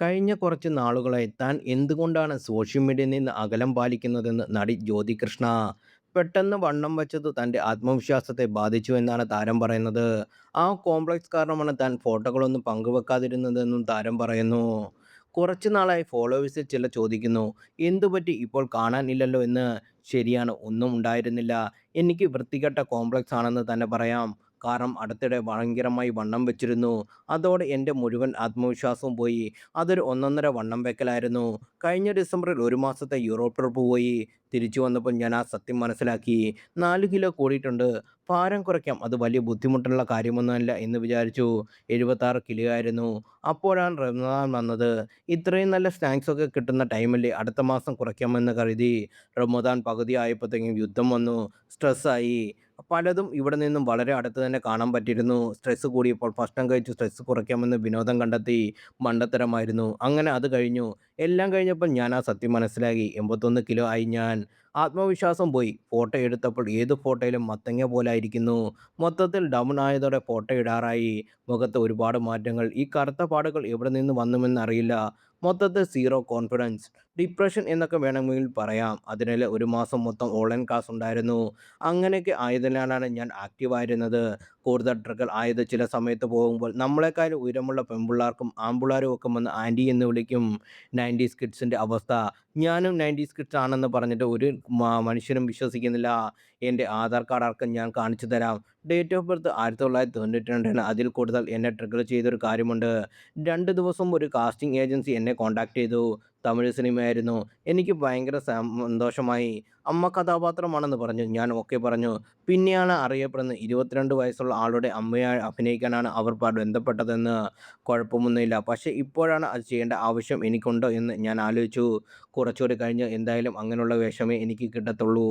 കഴിഞ്ഞ കുറച്ച് നാളുകളായി താൻ എന്തുകൊണ്ടാണ് സോഷ്യൽ മീഡിയയിൽ നിന്ന് അകലം പാലിക്കുന്നതെന്ന് നടി ജ്യോതി കൃഷ്ണ പെട്ടെന്ന് വണ്ണം വച്ചത് തൻ്റെ ആത്മവിശ്വാസത്തെ ബാധിച്ചു എന്നാണ് താരം പറയുന്നത്. ആ കോംപ്ലക്സ് കാരണമാണ് താൻ ഫോട്ടോകളൊന്നും പങ്കുവെക്കാതിരുന്നതെന്നും താരം പറയുന്നു. കുറച്ച് നാളായി ഫോളോവേഴ്സിൽ ചില ചോദിക്കുന്നു, എന്തുപറ്റി ഇപ്പോൾ കാണാനില്ലല്ലോ എന്ന്. ശരിയാണ്, ഒന്നും ഉണ്ടായിരുന്നില്ല. എനിക്ക് വൃത്തികെട്ട കോംപ്ലക്സ് ആണെന്ന് തന്നെ പറയാം. കാരണം അടുത്തിടെ ഭയങ്കരമായി വണ്ണം വെച്ചിരുന്നു. അതോടെ എൻ്റെ മുഴുവൻ ആത്മവിശ്വാസവും പോയി. അതൊരു ഒന്നൊന്നര വണ്ണം വെക്കലായിരുന്നു. കഴിഞ്ഞ ഡിസംബറിൽ ഒരു മാസത്തെ യൂറോപ്പ് ട്രിപ്പ് പോയി. തിരിച്ചു വന്നപ്പോൾ ഞാൻ ആ സത്യം മനസ്സിലാക്കി. 4 കിലോ കൂടിയിട്ടുണ്ട്. ഭാരം കുറയ്ക്കാം, അത് വലിയ ബുദ്ധിമുട്ടുള്ള കാര്യമൊന്നുമല്ല എന്ന് വിചാരിച്ചു. 76 കിലോ ആയിരുന്നു. അപ്പോഴാണ് റമദാൻ വന്നത്. ഇത്രയും നല്ല സ്നാക്സൊക്കെ കിട്ടുന്ന ടൈമല്ലേ, അടുത്ത മാസം കുറയ്ക്കാമെന്ന് കരുതി. റമദാൻ പകുതി ആയപ്പോഴത്തേക്കും യുദ്ധം വന്നു. സ്ട്രെസ്സായി. പലതും ഇവിടെ നിന്നും വളരെ അടുത്ത് തന്നെ കാണാൻ പറ്റിയിരുന്നു. സ്ട്രെസ് കൂടിയപ്പോൾ ഭക്ഷണം കഴിച്ച് സ്ട്രെസ് കുറയ്ക്കാമെന്ന് വിനോദം കണ്ടെത്തി. മണ്ടത്തരമായിരുന്നു. അങ്ങനെ അത് കഴിഞ്ഞു. എല്ലാം കഴിഞ്ഞപ്പോൾ ഞാൻ ആ സത്യം മനസ്സിലാക്കി. 81 കിലോ ആയി ഞാൻ. ആത്മവിശ്വാസം പോയി. ഫോട്ടോ എടുത്തപ്പോൾ ഏത് ഫോട്ടോയിലും മത്തങ്ങ പോലായിരിക്കുന്നു. മൊത്തത്തിൽ ഡൗൺ ആയതോടെ ഫോട്ടോ ഇടാറായി. മുഖത്ത് ഒരുപാട് മാറ്റങ്ങൾ. ഈ കറുത്ത പാടുകൾ എവിടെ നിന്ന് വന്നുവെന്നറിയില്ല. മൊത്തത്തിൽ സീറോ കോൺഫിഡൻസ്. ഡിപ്രഷൻ എന്നൊക്കെ വേണമെങ്കിൽ പറയാം. അതിനിടെ ഒരു മാസം മൊത്തം ഓൺലൈൻ ക്ലാസ് ഉണ്ടായിരുന്നു. അങ്ങനെയൊക്കെ ആയതിനാലാണ് ഞാൻ ആക്റ്റീവായിരുന്നത്. കൂടുതൽ ട്രിഗർ ആയത് ചില സമയത്ത് പോകുമ്പോൾ നമ്മളെക്കാൾ ഉയരമുള്ള പെൺപിള്ളാർക്കും ആൺപിള്ളാരും ഒക്കെ വന്ന് ആൻറ്റി എന്ന് വിളിക്കും. 90s കിഡ്സിൻ്റെ അവസ്ഥ. ഞാനും 90s കിഡ്സ് ആണെന്ന് പറഞ്ഞിട്ട് ഒരു മനുഷ്യനും വിശ്വസിക്കുന്നില്ല. എൻ്റെ ആധാർ കാർഡ് അടക്കം ഞാൻ കാണിച്ചു തരാം. ഡേറ്റ് ഓഫ് ബർത്ത് 1992 ആണ്. അതിൽ കൂടുതൽ എന്നെ ട്രിഗർ ചെയ്തൊരു കാര്യമുണ്ട്. 2 ദിവസം ഒരു കാസ്റ്റിംഗ് ഏജൻസി എന്നെ കോൺടാക്ട് ചെയ്തു. തമിഴ് സിനിമയായിരുന്നു. എനിക്ക് ഭയങ്കര സന്തോഷമായി. അമ്മ കഥാപാത്രമാണെന്ന് പറഞ്ഞു. ഞാൻ ഓക്കെ പറഞ്ഞു. പിന്നെയാണ് അറിയപ്പെടുന്നത് 22 വയസ്സുള്ള ആളുടെ അമ്മയായി അഭിനയിക്കാനാണ് അവർ ബന്ധപ്പെട്ടതെന്ന്. കുഴപ്പമൊന്നുമില്ല. പക്ഷേ ഇപ്പോഴാണ് അത് ചെയ്യേണ്ട ആവശ്യം എനിക്കുണ്ടോ എന്ന് ഞാൻ ആലോചിച്ചു. കുറച്ചുകൂടി കഴിഞ്ഞ് എന്തായാലും അങ്ങനെയുള്ള വേഷമേ എനിക്ക് കിട്ടത്തുള്ളൂ.